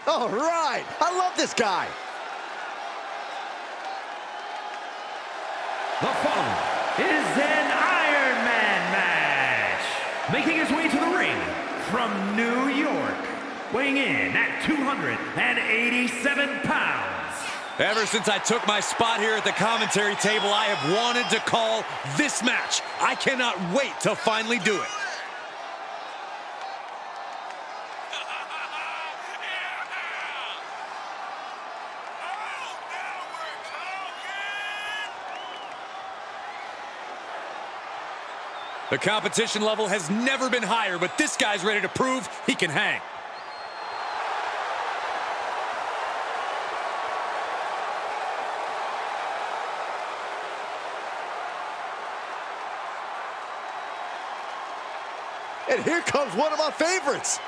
All right, I love this guy. The following is an Iron Man match. Making his way to the ring from New York, weighing in at 287 pounds. Ever since I took my spot here at the commentary table, I have wanted to call this match. I cannot wait to finally do it. The competition level has never been higher, but this guy's ready to prove he can hang. And here comes one of my favorites.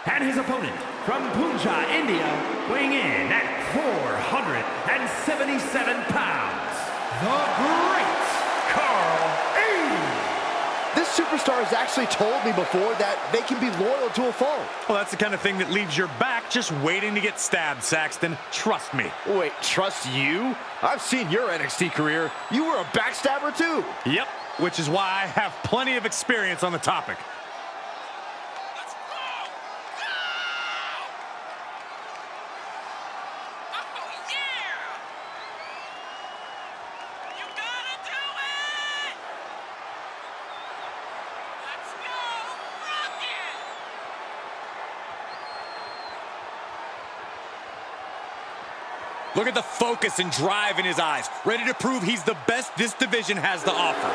And his opponent from Punjab, India, weighing in at 477 pounds, the Great Khali. This superstar has actually told me before that they can be loyal to a foe. Well, that's the kind of thing that leaves your back just waiting to get stabbed, Saxton. Trust me. Wait, trust you? I've seen your NXT career. You were a backstabber too. Yep, which is why I have plenty of experience on the topic. Look at the focus and drive in his eyes, ready to prove he's the best this division has to offer.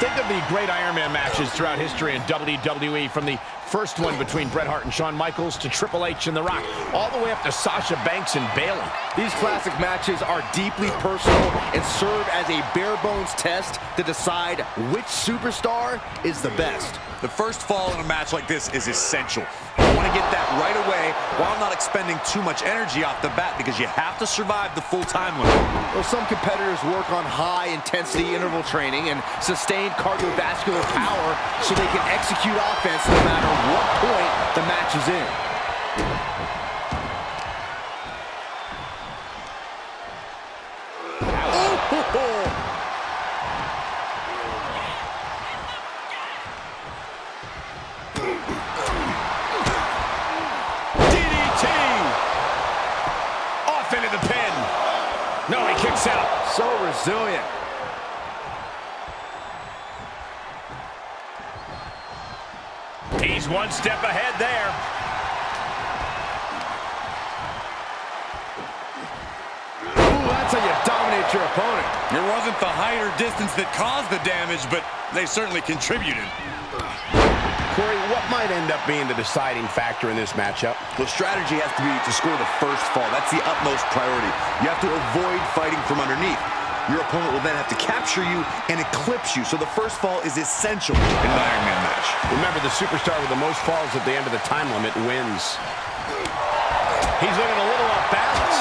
Think of the great Iron Man matches throughout history in WWE, from the first one between Bret Hart and Shawn Michaels to Triple H and The Rock, all the way up to Sasha Banks and Bayley. These classic matches are deeply personal and serve as a bare-bones test to decide which superstar is the best. The first fall in a match like this is essential. You want to get that right away while not expending too much energy off the bat, because you have to survive the full time limit. Well, some competitors work on high-intensity interval training and sustained cardiovascular power so they can execute offense no matter what point the match is in. Into the pin. No, he kicks out. So resilient. He's one step ahead there. Ooh, that's how you dominate your opponent. It wasn't the height or distance that caused the damage, but they certainly contributed. Corey, what might end up being the deciding factor in this matchup? The strategy has to be to score the first fall. That's the utmost priority. You have to avoid fighting from underneath. Your opponent will then have to capture you and eclipse you, so the first fall is essential in an Iron Man match. Remember, the superstar with the most falls at the end of the time limit wins. He's looking a little off balance.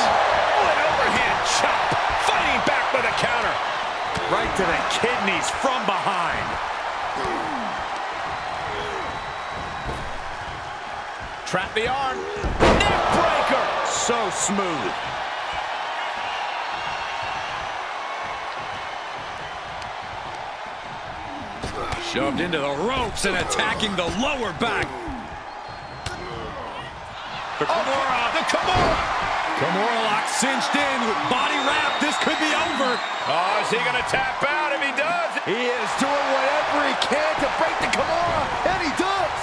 Oh, an overhand chop. Fighting back with a counter. Right to the kidneys from behind. Trap the arm. Neck breaker. So smooth. Shoved into the ropes and attacking the lower back. The Kimura. The Kimura. Kimura lock cinched in with body wrap. This could be over. Oh, is he going to tap out? If he does, He is doing whatever he can to break the Kimura, and he does.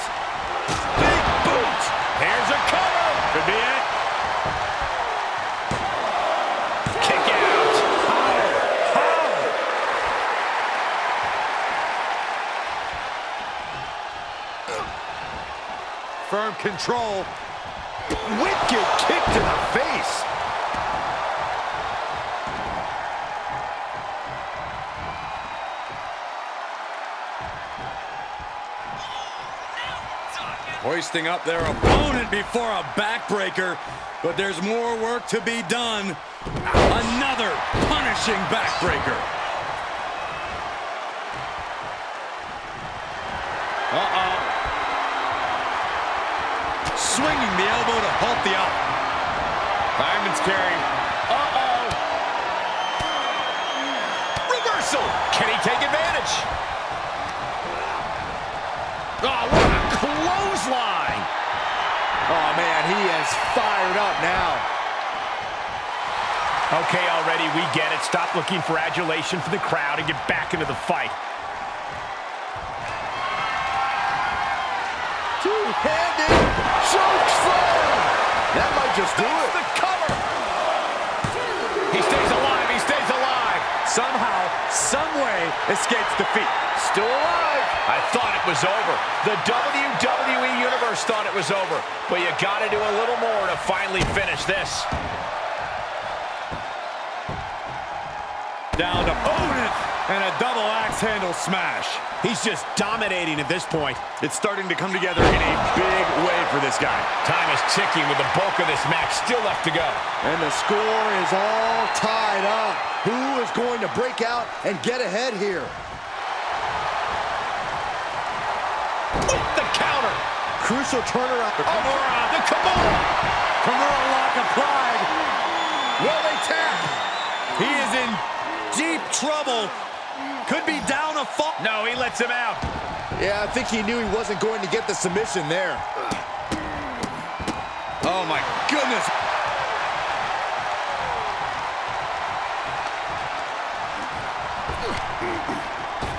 big boot. Here's a cover. Could be it. Kick out. How? firm control. Wicked kick to the face. Hoisting up their opponent before a backbreaker, but there's more work to be done. Another punishing backbreaker. Swinging the elbow to halt the up. Fireman's carry. Reversal. Can he take advantage? Oh, what a clothesline. Oh, man, he is fired up now. Okay, already, we get it. Stop looking for adulation from the crowd and get back into the fight. Two-handed choke slam. That might just do it. The cover. He stays alive. He stays alive. Somehow, someway, escapes defeat. Still alive. I thought it was over. The WWE Universe thought it was over. But you got to do a little more to finally finish this. Down to opponent and a double axe handle smash. He's just dominating at this point. It's starting to come together in a big way for this guy. Time is ticking with the bulk of this match still left to go. And the score is all tied up. Who is going to break out and get ahead here? With the counter. Crucial turnaround. The Kimura. Kimura lock applied. Will they tap? He is in deep trouble. Could be down a fall. No, he lets him out. Yeah, I think he knew he wasn't going to get the submission there. Oh, my goodness.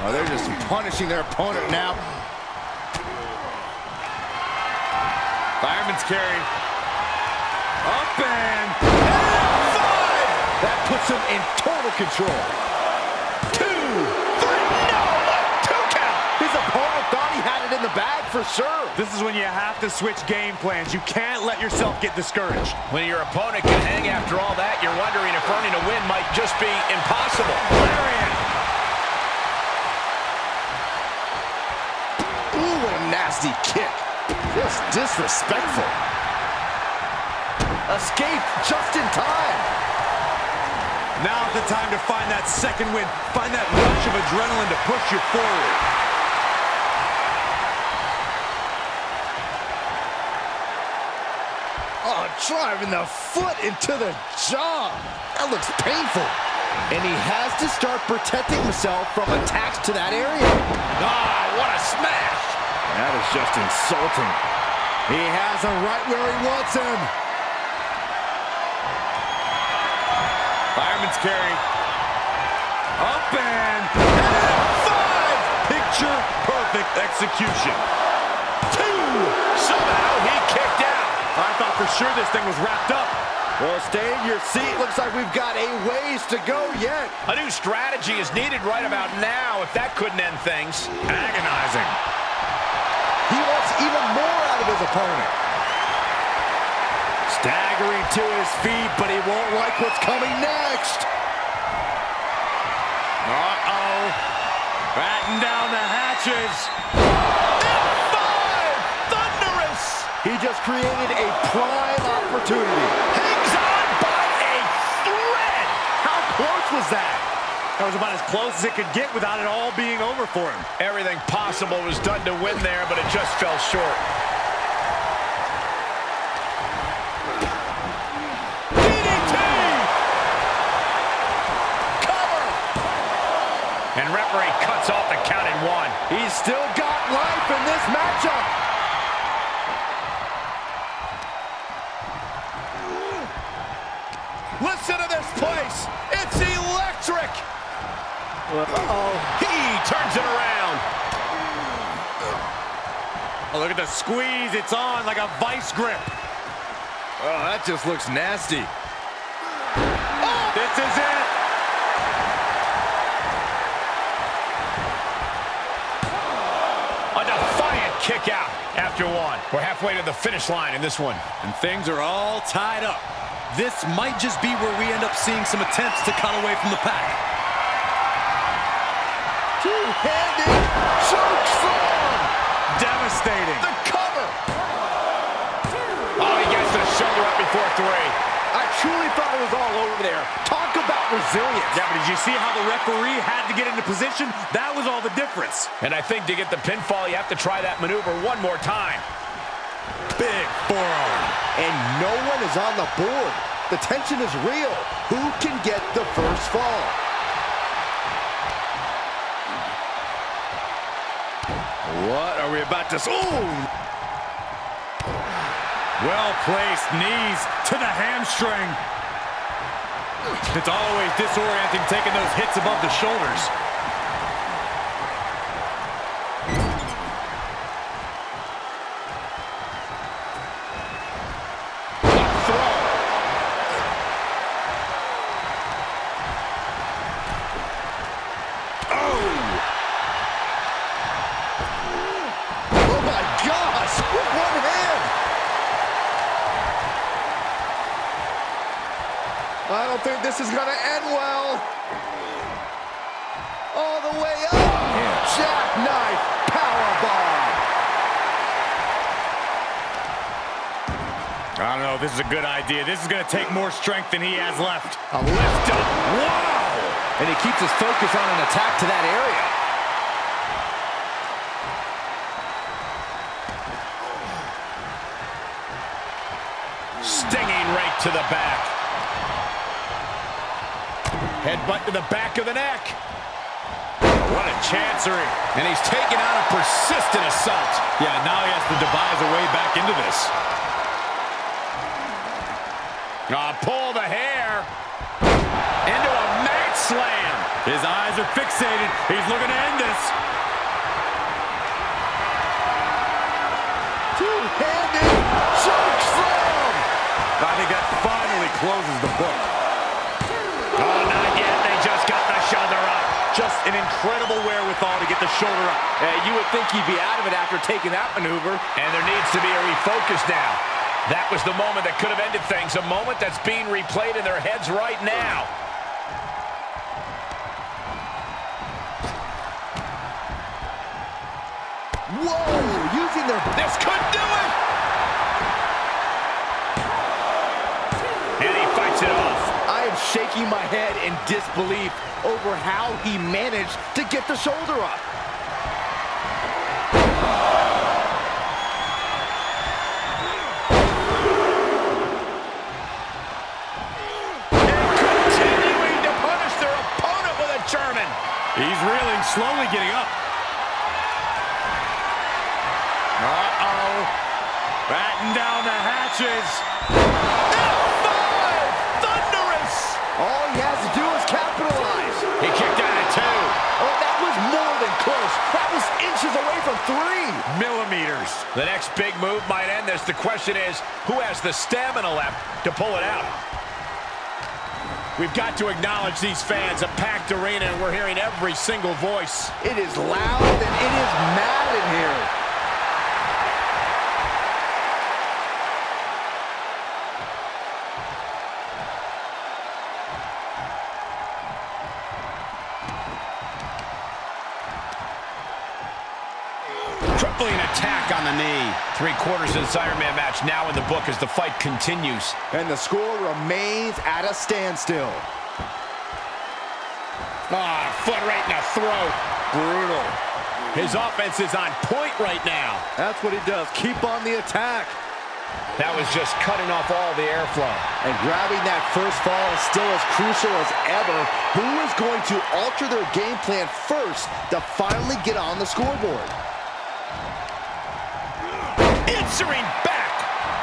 Oh, they're just punishing their opponent now. Fireman's carry. Up and 5. That puts him in total control. 2, 3, no! A 2 count! His opponent thought he had it in the bag for sure. This is when you have to switch game plans. You can't let yourself get discouraged. When your opponent can hang after all that, you're wondering if earning a win might just be impossible. Lariat. Ooh, what a nasty kick. Just disrespectful. Escape just in time. Now's the time to find that second win. Find that rush of adrenaline to push you forward. Oh, driving the foot into the jaw. That looks painful. And he has to start protecting himself from attacks to that area. Ah, what a smash! That is just insulting. He has him right where he wants him. Fireman's carry. Up and 5. Picture perfect execution. 2. Somehow he kicked out. I thought for sure this thing was wrapped up. Well, stay in your seat. Looks like we've got a ways to go yet. A new strategy is needed right about now if that couldn't end things. Agonizing. He wants even more out of his opponent. Staggering to his feet, but he won't like what's coming next. Uh-oh. Batten down the hatches. F5! Thunderous! He just created a prime opportunity. Hangs on by a thread! How close was that? That was about as close as it could get without it all being over for him. Everything possible was done to win there, but it just fell short. DDT! Cover! And referee cuts off the count at 1. He's still got life in this matchup. Listen to this place! It's electric! Uh-oh. He turns it around. Oh, look at the squeeze. It's on like a vice grip. Oh, that just looks nasty. Oh, this is it. A defiant kick out after one. We're halfway to the finish line in this one. And things are all tied up. This might just be where we end up seeing some attempts to cut away from the pack. Two-handed choke slam. Devastating. The cover. Oh, he gets the shoulder up before three. I truly thought it was all over there. Talk about resilience. Yeah, but did you see how the referee had to get into position? That was all the difference. And I think to get the pinfall, you have to try that maneuver one more time. Big forearm. And no one is on the board. The tension is real. Who can get the first fall? What are we about to... Ooh! Well-placed knees to the hamstring. It's always disorienting taking those hits above the shoulders. I don't think this is gonna end well. All the way up. Jackknife powerbomb. I don't know if this is a good idea. This is gonna take more strength than he has left. A lift up. Wow. And he keeps his focus on an attack to that area. Stinging right to the back. Headbutt to the back of the neck. What a chancery. And he's taken out a persistent assault. Yeah, now he has to devise a way back into this. Pull the hair. Into a mat slam. His eyes are fixated. He's looking to end this. Two-handed choke slam. I think that finally closes the book. Oh, not yet. They just got the shoulder up. Just an incredible wherewithal to get the shoulder up. You would think he'd be out of it after taking that maneuver. And there needs to be a refocus now. That was the moment that could have ended things. A moment that's being replayed in their heads right now. Whoa! Using their... This could do it! And he fights it off. I am shaking my head in disbelief over how he managed to get the shoulder up. He's reeling, slowly getting up. Uh-oh. Batten down the hatches. F5! Thunderous! All he has to do is capitalize. He kicked out at 2. Oh, that was more than close. That was inches away from 3. Millimeters. The next big move might end this. The question is, who has the stamina left to pull it out? We've got to acknowledge these fans, a packed arena, and we're hearing every single voice. It is loud and it is mad in here. Crippling attack on the knee. 3/4 of this Iron Man match now in the book as the fight continues. And the score remains at a standstill. Foot right in the throat. Brutal. His offense is on point right now. That's what he does. Keep on the attack. That was just cutting off all the airflow. And grabbing that first fall is still as crucial as ever. Who is going to alter their game plan first to finally get on the scoreboard? Answering back.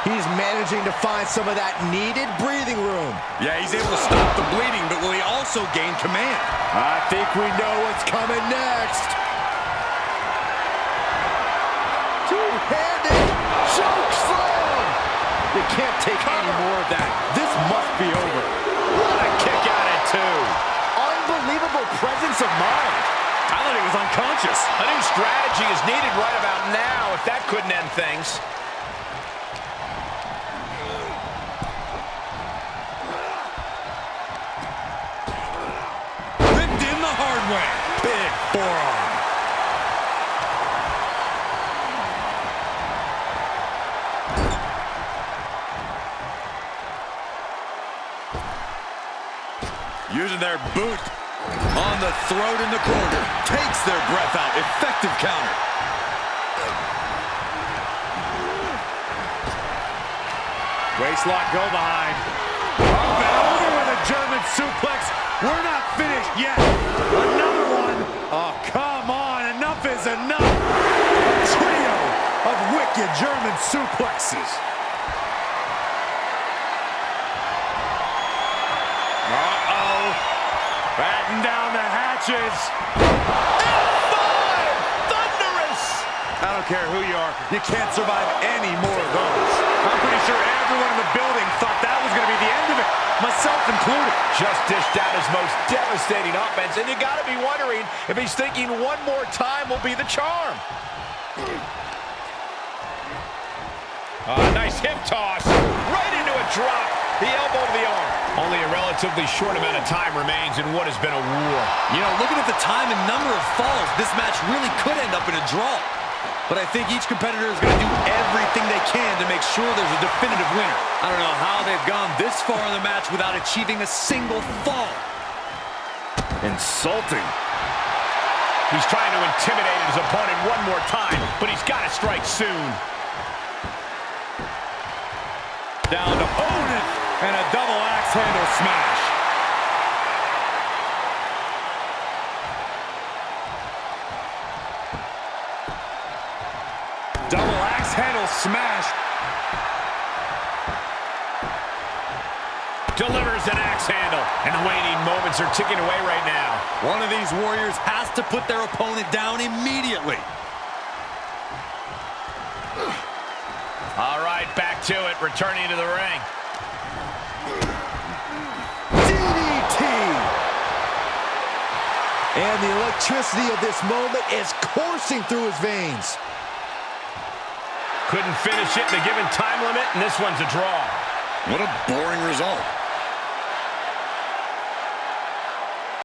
He's managing to find some of that needed breathing room. Yeah, he's able to stop the bleeding, but will he also gain command? I think we know what's coming next. Two-handed choke slam. You can't take any more of that. This must be over. What a kick out at 2. Unbelievable presence of mind. I thought he was unconscious. A new strategy is needed right about now if that couldn't end things. Ripped in the hard way. Big forearm. Using their boot on the throat in the corner. Takes their breath out. Effective counter. Waistlock go behind. Up and over with a German suplex. We're not finished yet. Another one. Oh, come on. Enough is enough. A trio of wicked German suplexes. Batten down the hatches. F5! Thunderous! I don't care who you are. You can't survive any more of those. I'm pretty sure everyone in the building thought that was going to be the end of it, myself included. Just dished out his most devastating offense, and you got to be wondering if he's thinking one more time will be the charm. Nice hip toss. Right into a drop. The elbow to the arm. Only a relatively short amount of time remains in what has been a war. You know, looking at the time and number of falls, this match really could end up in a draw. But I think each competitor is going to do everything they can to make sure there's a definitive winner. I don't know how they've gone this far in the match without achieving a single fall. Insulting. He's trying to intimidate his opponent one more time, but he's got to strike soon. Down to opponent and a double axe handle smash. Double axe handle smash. Delivers an axe handle, and the waning moments are ticking away right now. One of these warriors has to put their opponent down immediately. All right, back to it, returning to the ring. DDT! And the electricity of this moment is coursing through his veins. Couldn't finish it in the given time limit, and this one's a draw. What a boring result.